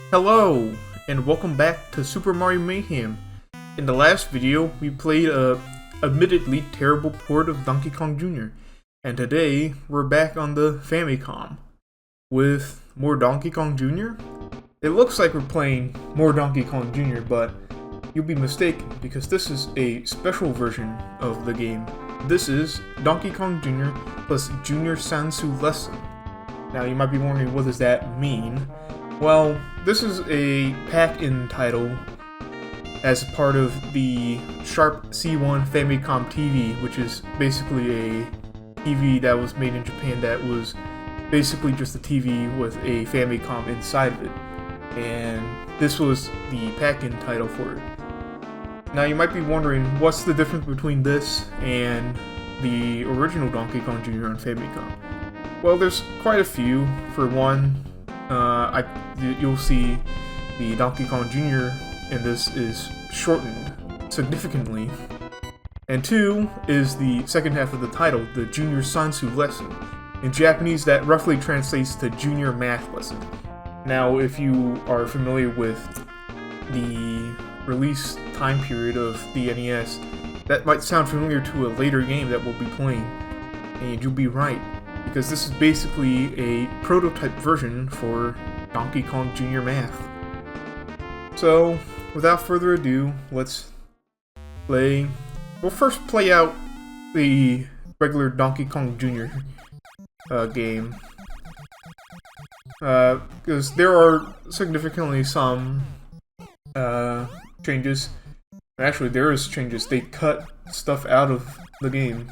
Hello, and welcome back to Super Mario Mayhem. In the last video, we played a admittedly terrible port of Donkey Kong Jr. And today, we're back on the Famicom with more Donkey Kong Jr. It looks like we're playing more Donkey Kong Jr., but you'll be mistaken because this is a special version of the game. This is Donkey Kong Jr. plus Junior Sansū Lesson. Now, you might be wondering, what does that mean? Well, this is a pack-in title as part of the Sharp C1 Famicom TV, which is basically a TV that was made in Japan that was basically just a TV with a Famicom inside of it. And this was the pack-in title for it. Now you might be wondering, what's the difference between this and the original Donkey Kong Jr. on Famicom? Well, there's quite a few. For one, you'll see the Donkey Kong Jr. in this is shortened significantly. And two is the second half of the title, the Junior Sansū Lesson. In Japanese, that roughly translates to Junior Math Lesson. Now, if you are familiar with the release time period of the NES, that might sound familiar to a later game that we'll be playing. And you'll be right, because this is basically a prototype version for Donkey Kong Jr. Math. So, without further ado, let's play. We'll first play out the regular Donkey Kong Jr. Game. Because there are significantly some changes. Actually, there is changes. They cut stuff out of the game.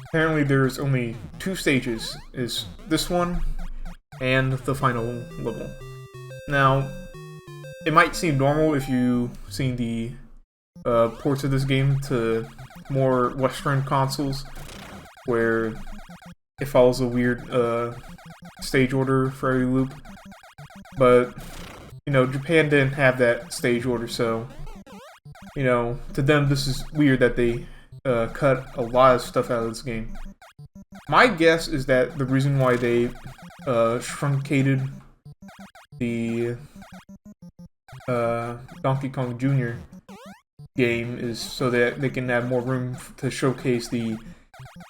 Apparently there's only two stages, is this one and the final level. Now, it might seem normal if you've seen the ports of this game to more Western consoles, where it follows a weird stage order for every loop. But, you know, Japan didn't have that stage order, so, you know, to them this is weird that they cut a lot of stuff out of this game. My guess is that the reason why they truncated the Donkey Kong Jr. game is so that they can have more room to showcase the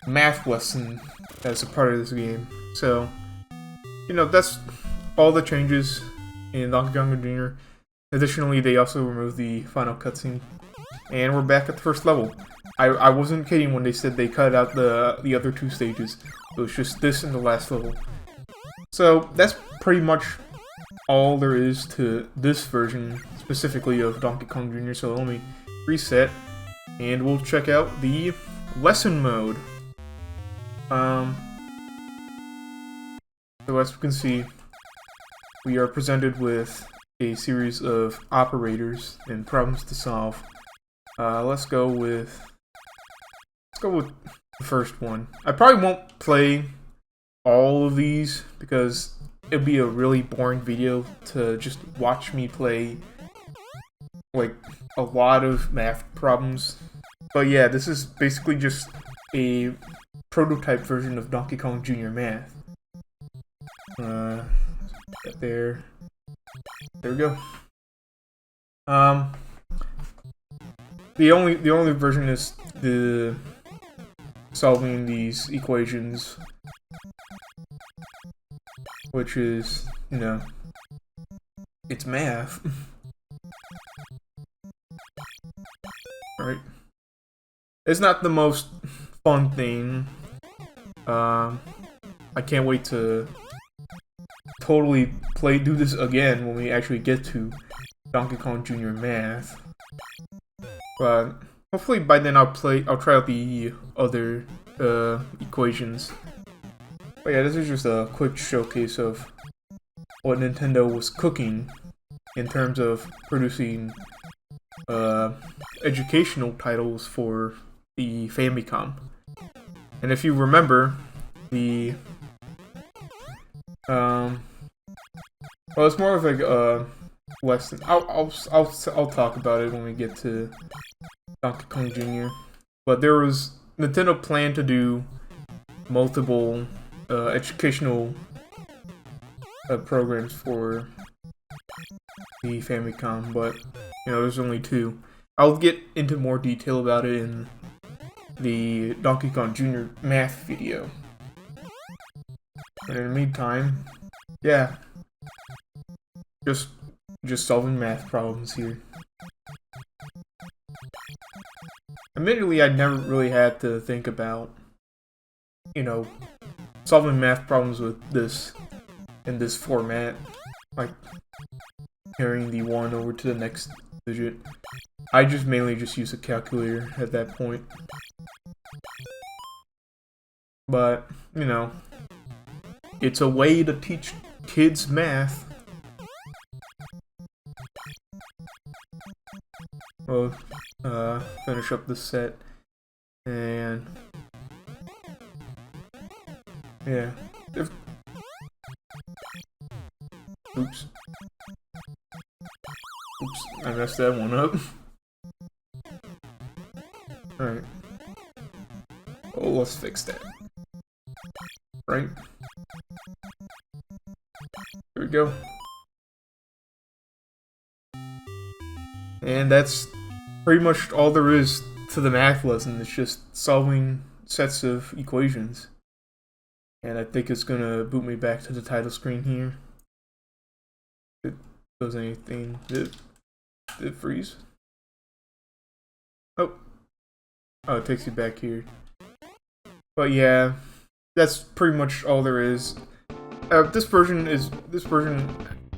math lesson as a part of this game. So, you know, that's all the changes in Donkey Kong Jr. Additionally, they also removed the final cutscene. And we're back at the first level. I wasn't kidding when they said they cut out the other two stages. It was just this and the last level. So that's pretty much all there is to this version, specifically of Donkey Kong Jr. So let me reset, and we'll check out the lesson mode. So as we can see, we are presented with a series of operators and problems to solve. Let's go with the first one. I probably won't play all of these because it'd be a really boring video to just watch me play like a lot of math problems. But yeah, this is basically just a prototype version of Donkey Kong Jr. Math. There we go. The only version is the solving these equations, which is, you know, it's math. Alright. It's not the most fun thing. I can't wait to totally do this again when we actually get to Donkey Kong Jr. Math. But hopefully by then I'll try out the other equations. But yeah, this is just a quick showcase of what Nintendo was cooking in terms of producing educational titles for the Famicom. And if you remember, the well, it's more of like a lesson. I'll talk about it when we get to Donkey Kong Jr. But Nintendo planned to do multiple educational programs for the Famicom, but you know, there's only 2. I'll get into more detail about it in the Donkey Kong Jr. math video. But in the meantime, yeah, just solving math problems here. Admittedly, I never really had to think about, you know, solving math problems with this in this format, like carrying the 1 over to the next digit. I just mainly use a calculator at that point. But, you know, it's a way to teach kids math. Well, finish up the set, and yeah. Oops, I messed that one up. Alright. Oh, let's fix that. Right? There we go. And that's pretty much all there is to the math lesson. It's just solving sets of equations. And I think it's gonna boot me back to the title screen here. If it does anything. Did it freeze? Oh, it takes you back here. But yeah, that's pretty much all there is. This version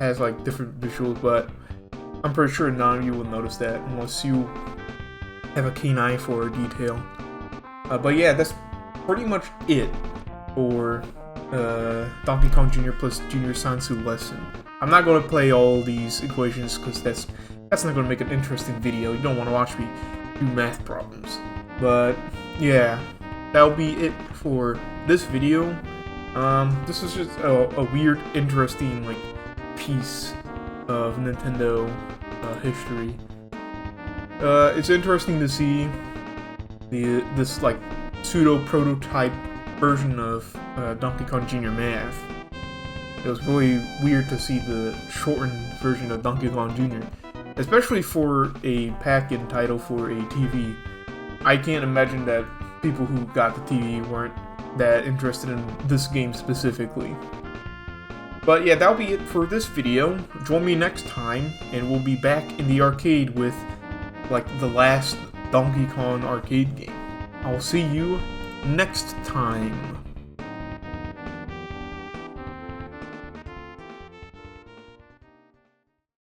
has like different visuals, but I'm pretty sure none of you will notice that unless you have a keen eye for detail. But yeah, that's pretty much it for Donkey Kong Jr. plus Junior Sansū lesson. I'm not going to play all these equations because that's not going to make an interesting video. You don't want to watch me do math problems. But yeah, that'll be it for this video. This is just a weird, interesting like piece of Nintendo history. It's interesting to see this like pseudo prototype version of Donkey Kong Jr. math. It was really weird to see the shortened version of Donkey Kong Jr., especially for a pack-in title for a TV. I can't imagine that people who got the TV weren't that interested in this game specifically. But yeah, that'll be it for this video. Join me next time, and we'll be back in the arcade with like the last Donkey Kong arcade game. I'll see you next time.